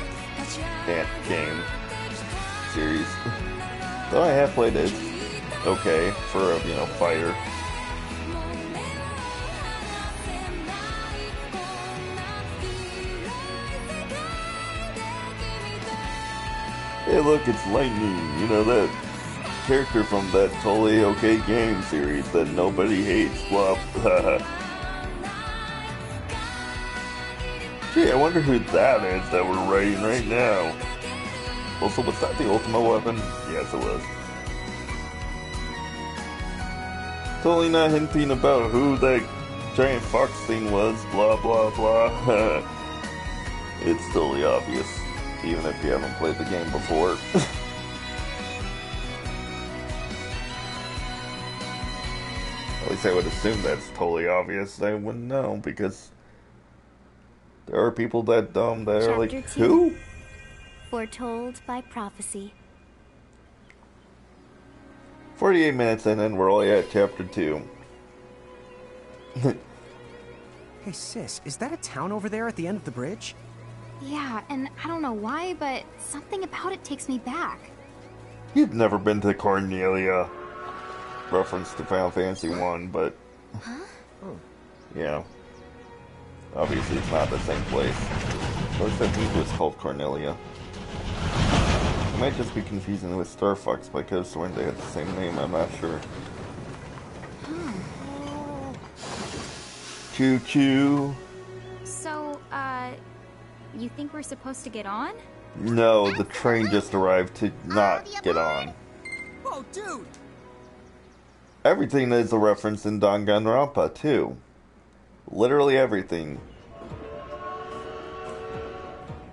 game series. Though I have played it. Okay, for a, you know, fighter. Hey look, it's Lightning, you know, that character from that totally okay game series that nobody hates, blah. Gee, I wonder who that is that we're writing right now. Also, was that the ultimate weapon? Yes, it was. Totally not hinting about who that giant fox thing was, blah blah blah. It's totally obvious. Even if you haven't played the game before. At least I would assume that's totally obvious. I wouldn't know, because there are people that are like, who? Foretold by prophecy. 48 minutes in and we're only at chapter 2. Hey sis, is that a town over there at the end of the bridge? Yeah, and I don't know why, but something about it takes me back. You've never been to Cornelia. Reference to Final Fantasy 1, but... Huh? Yeah. Obviously it's not the same place. At least I think it was called Cornelia. I might just be confusing it with Star Fox, but I could have sworn they had the same name, I'm not sure. Choo choo. So, you think we're supposed to get on? No, the train just arrived to not get on. Whoa, dude! Everything is a reference in Danganronpa, too. Literally everything.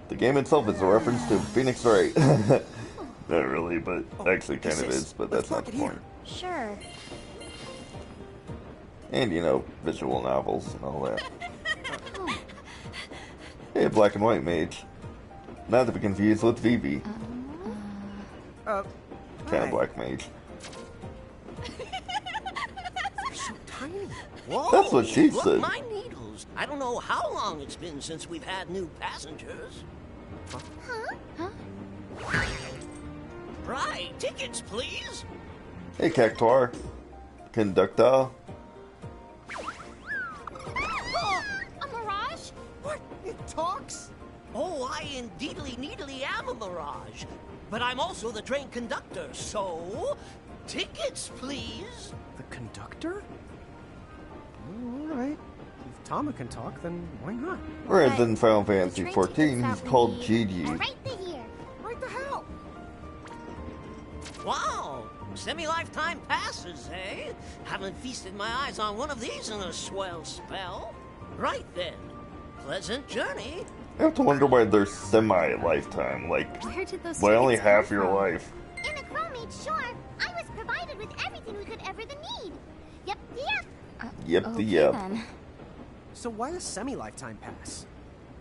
The game itself is a reference to Phoenix Wright. Not really, but actually kind of is, but that's not the point. Sure. And, you know, visual novels and all that. Hey, Black and White Mage. Not to be confused with Vivi. Kind of Black Mage. They're so tiny. Whoa, That's what she look, said. My needles. I don't know how long it's been since we've had new passengers. Huh? Right, tickets, please. Hey, Cactuar. Conductor. A mirage? What? It talks? Oh, I indeedly needly am a mirage. But I'm also the train conductor, so... Tickets, please. The conductor? Alright. You've Tama can talk, then why not? Whereas in Final Fantasy train XIV, tickets he's that we called need Gigi. Right here. Right the hell? Wow, semi-lifetime passes, eh? Haven't feasted my eyes on one of these in a swell spell. Right then, pleasant journey. I have to wonder why they're semi-lifetime, like, Where did those why only tickets come half your from? life? In a chromate shore, I was provided with everything we could ever need. Yep. Yep, Okay, yep. then. So why a semi-lifetime pass?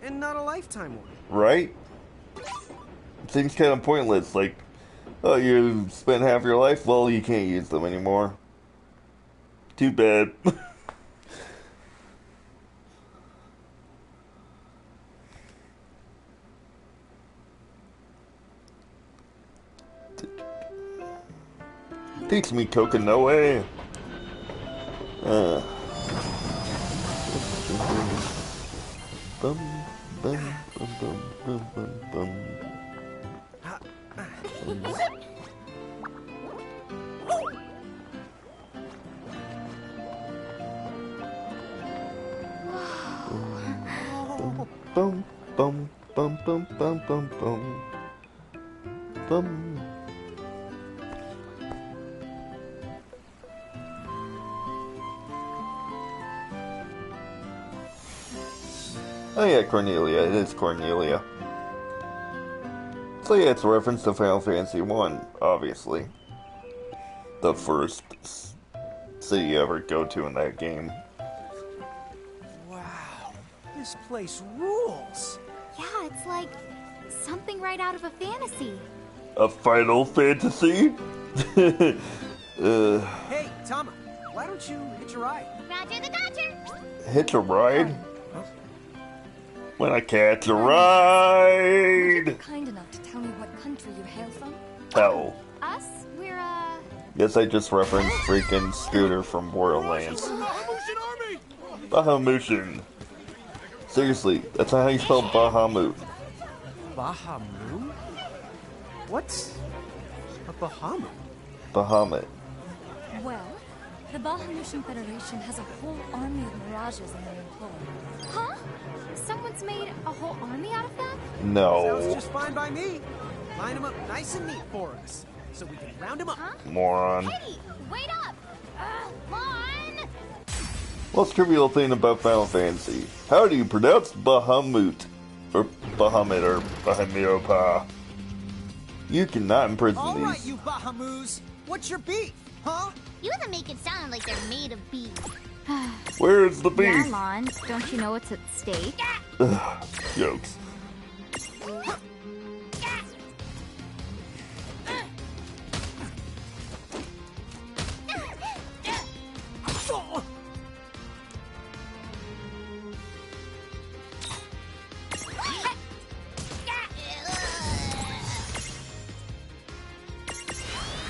And not a lifetime one? Right? Seems kind of pointless, like, oh, you spent half your life? Well, you can't use them anymore. Too bad. Teach me, Kokanoe. Bum, bum, bum, bum, bum, bum, bum. Bum, bum, bum, bum, bum, bum, bum. Bum. Oh yeah, Cornelia. It is Cornelia. So yeah, it's a reference to Final Fantasy 1, obviously. The first city you ever go to in that game. Wow, this place rules. Yeah, it's like something right out of a fantasy. A Final Fantasy? Hey, Tama, why don't you hitch a ride? Roger the Dodger. Hitch a ride? When I catch a ride! Kind enough to tell me what country you hail from? Hell. Us? We're, Guess I just referenced freaking Scooter from Borderlands. Bahamutian. Seriously, that's not how you spell Bahamut. Bahamut? What's a Bahamut? Bahamut. Well, the Bahamutian Federation has a whole army of mirages in their employ. huh? Someone's made a whole army out of that? Sounds No. just fine by me. Line them up nice and neat for us, so we can round them up. Moron. Hey, wait up! Lon! Most trivial thing about Final Fantasy. How do you pronounce Bahamut? Or Bahamut or Bahamiopa? You cannot imprison All these. right, you Bahamus. What's your beef, huh? You even make it sound like they're made of beef. Where's the Yeah, beef? Lon, don't you know what's at stake? Ugh, jokes.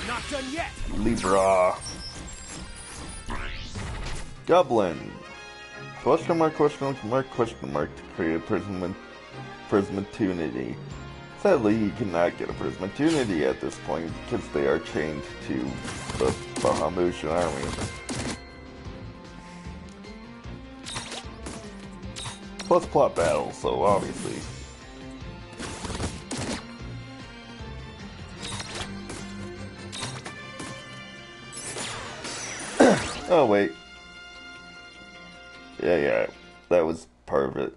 Not done yet. Libra. Goblin. Question mark, question mark, question mark to create a prismatunity. Sadly, you cannot get a prismatunity at this point because they are chained to the Bahamutian army. Plus plot battle, so obviously. Oh, wait. Yeah, that was part of it.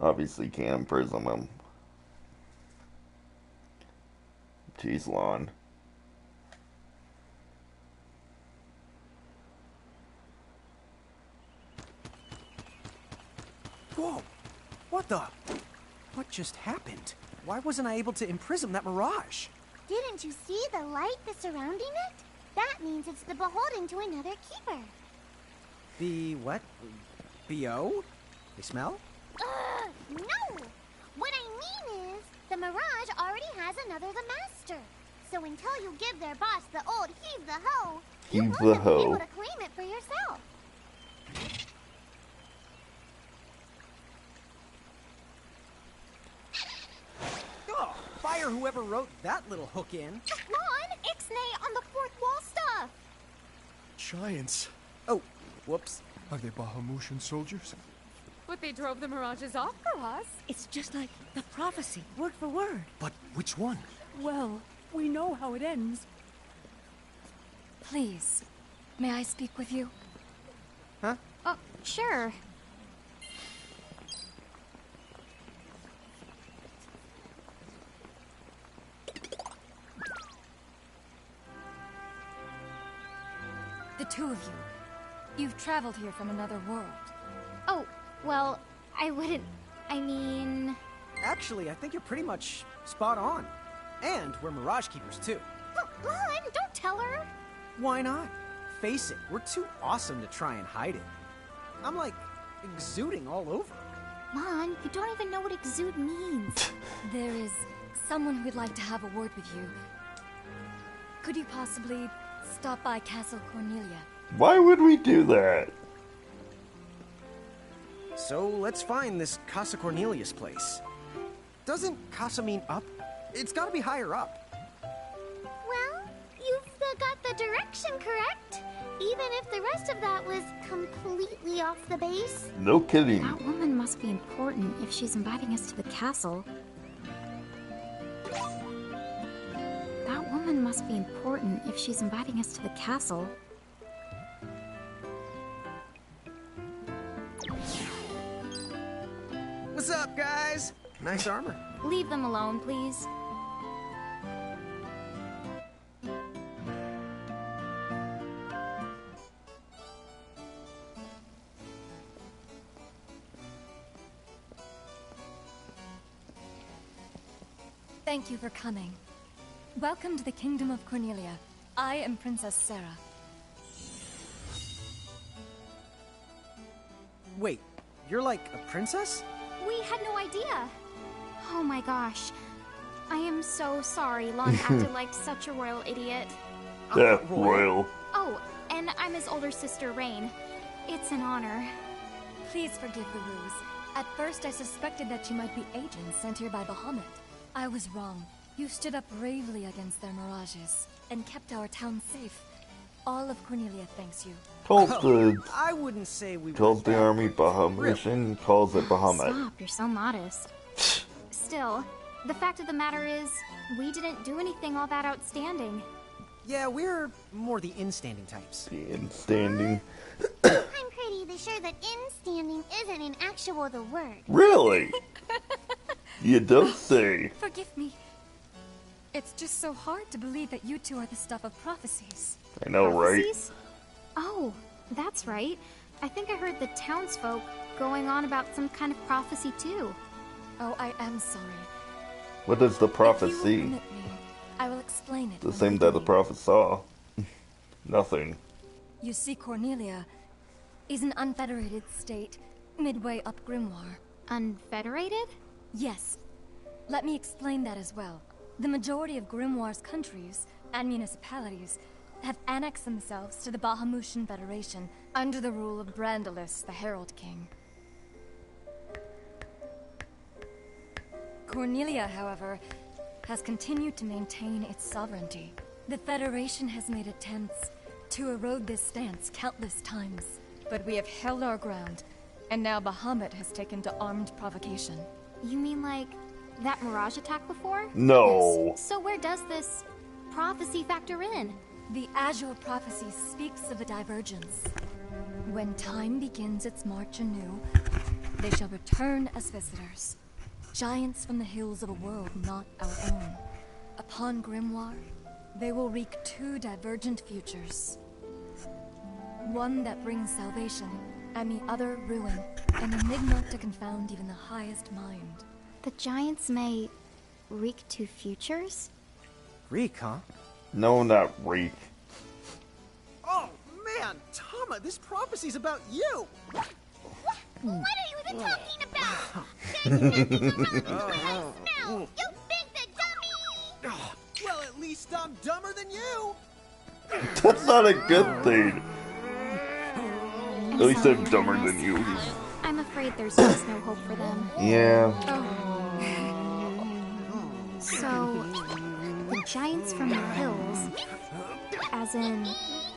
Obviously can't imprison him. Jeez, Lon. Whoa! What the? What just happened? Why wasn't I able to imprison that mirage? Didn't you see the light that's surrounding it? That means it's the beholden to another keeper. The what? B.O.? They smell? No! What I mean is, the Mirage already has another the master. So until you give their boss the old heave the hoe, you Heave won't the even be hoe. able to claim it for yourself. Oh, fire whoever wrote that little hook in. Lon, Ixnay on the fourth wall stuff! Giants. Oh, whoops. Are they Bahamutian soldiers? But they drove the Mirages off for us. It's just like the prophecy, word for word. But which one? Well, we know how it ends. Please, may I speak with you? Huh? Oh, sure. The two of you. You've traveled here from another world. Oh, well, I wouldn't... I mean... Actually, I think you're pretty much spot on. And we're Mirage Keepers, too. Lon, don't tell her. Why not? Face it, we're too awesome to try and hide it. I'm like, exuding all over. Lon, you don't even know what exude means. There is someone who'd like to have a word with you. Could you possibly stop by Castle Cornelia? Why would we do that? So let's find this Casa Cornelius place. Doesn't Casa mean up? It's gotta be higher up. Well, you've got the direction correct. Even if the rest of that was completely off the base. No kidding. That woman must be important if she's inviting us to the castle. That woman must be important if she's inviting us to the castle. What's up, guys? Nice armor. Leave them alone, please. Thank you for coming. Welcome to the Kingdom of Cornelia. I am Princess Sarah. Wait, you're like a princess? We had no idea. Oh my gosh. I am so sorry Lon acted like such a royal idiot. That royal. Oh, and I'm his older sister, Rain. It's an honor. Please forgive the ruse. At first I suspected that you might be agents sent here by Bahamut. I was wrong. You stood up bravely against their mirages and kept our town safe. All of Cornelia thanks you. I wouldn't say we told the army Bahamutian, calls it Bahamut. Stop, you're so modest. Still, the fact of the matter is, we didn't do anything all that outstanding. Yeah, we're more the in-standing types. The in-standing. I'm pretty sure that in-standing isn't in actual the word. Really? You don't say. Forgive me. It's just so hard to believe that you two are the stuff of prophecies. I know, right? Oh, that's right. I think I heard the townsfolk going on about some kind of prophecy too. Oh, I am sorry. What is the If you prophecy? will permit me, I will explain it. The when same we that the leave. prophet saw. Nothing. You see, Cornelia is an unfederated state midway up Grimoire. Unfederated? Yes. Let me explain that as well. The majority of Grimoire's countries and municipalities have annexed themselves to the Bahamutian Federation under the rule of Brandalis, the Herald King. Cornelia, however, has continued to maintain its sovereignty. The Federation has made attempts to erode this stance countless times, but we have held our ground, and now Bahamut has taken to armed provocation. You mean like that Mirage attack before? No. Yes. So where does this prophecy factor in? The Azure Prophecy speaks of a divergence. When time begins its march anew, they shall return as visitors. Giants from the hills of a world not our own. Upon Grimoire, they will wreak two divergent futures. One that brings salvation, and the other ruin, an enigma to confound even the highest mind. The Giants may wreak two futures? Reek, huh? No, not reek. Oh, man! Tama, this prophecy's about you! What are you even talking about? There's nothing around this place now! You big dummy! Well, at least I'm dumber than you! That's not a good thing. At least I'm dumber than you. I'm afraid there's just no hope for them. Yeah. So, the Giants from the hills, as in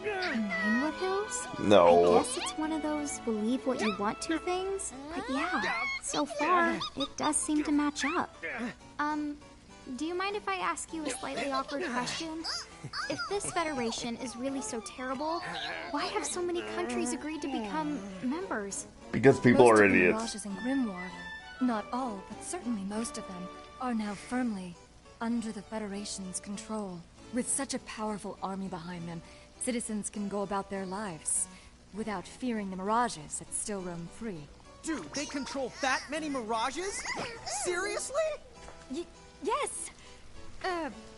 Ninewood Hills? No. I guess it's one of those believe what you want to things. But yeah, so far, it does seem to match up. Do you mind if I ask you a slightly awkward question? If this federation is really so terrible, why have so many countries agreed to become members? Because people Most are of the idiots. Mirages in Grimoire, not all, but certainly most of them, are now firmly under the Federation's control. With such a powerful army behind them, citizens can go about their lives without fearing the Mirages that still roam free. Dude, they control that many Mirages? Seriously? Yes!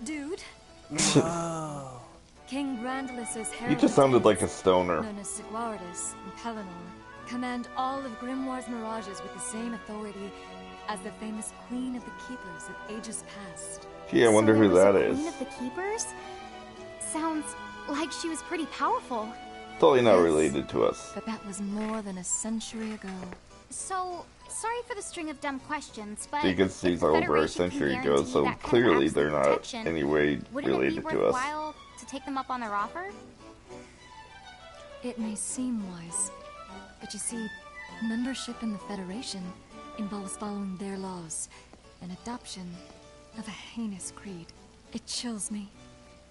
Dude. Whoa. King Brandalus's You just sounded like a stoner. known as Sigwardus and Pelennor, command all of Grimoire's Mirages with the same authority as the famous Queen of the Keepers of ages past. Gee, I wonder So who there that was a is. Queen of the Keepers? Sounds like she was pretty powerful. Totally not Yes. related to us. But that was more than a century ago. So, sorry for the string of dumb questions, but Because if she's the over a Federation can century ago, guarantee so that kind of clearly they're absolute not protection, any way wouldn't it related be to us. worthwhile to take them up on their offer? It may seem wise, but you see, membership in the Federation involves following their laws, and adoption of a heinous creed. It chills me,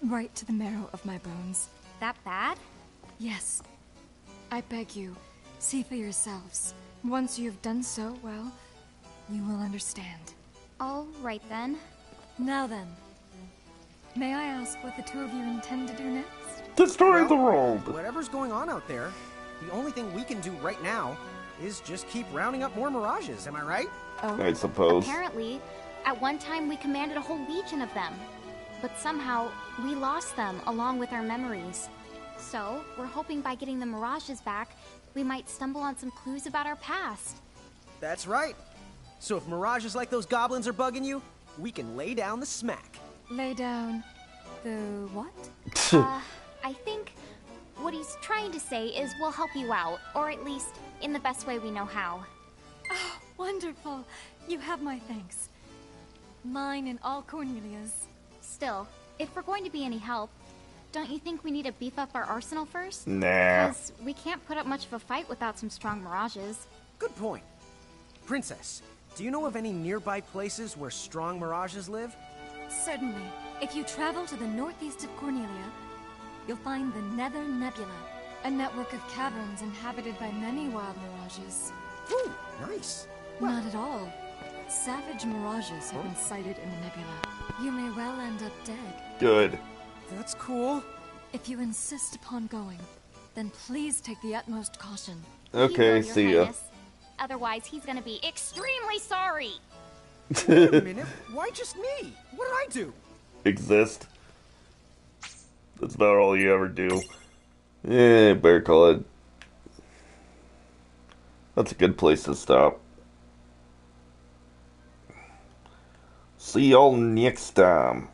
right to the marrow of my bones. That bad? Yes. I beg you, see for yourselves. Once you have done so, well, you will understand. All right then. Now then, may I ask what the two of you intend to do next? Destroy Well, the world! Whatever's going on out there, the only thing we can do right now is just keep rounding up more Mirages, am I right? I suppose. Apparently, at one time we commanded a whole legion of them. But somehow, we lost them along with our memories. So, we're hoping by getting the Mirages back, we might stumble on some clues about our past. That's right. So if Mirages like those goblins are bugging you, we can lay down the smack. Lay down the what? I think what he's trying to say is we'll help you out, or at least in the best way we know how. Oh, wonderful. You have my thanks. Mine and all Cornelia's. Still, if we're going to be any help, don't you think we need to beef up our arsenal first? Nah. Because we can't put up much of a fight without some strong Mirages. Good point. Princess, do you know of any nearby places where strong Mirages live? Certainly. If you travel to the northeast of Cornelia, you'll find the Nether Nebula, a network of caverns inhabited by many wild Mirages. Ooh, nice. Not at all. Savage Mirages have been sighted in the nebula. You may well end up dead. Good. That's cool. If you insist upon going, then please take the utmost caution. Okay, He will, see Your ya. Highness. Otherwise, he's gonna be extremely sorry. Wait a minute, why just me? What did I do? Exist. That's about all you ever do. Yeah, better call it. That's a good place to stop. See y'all next time.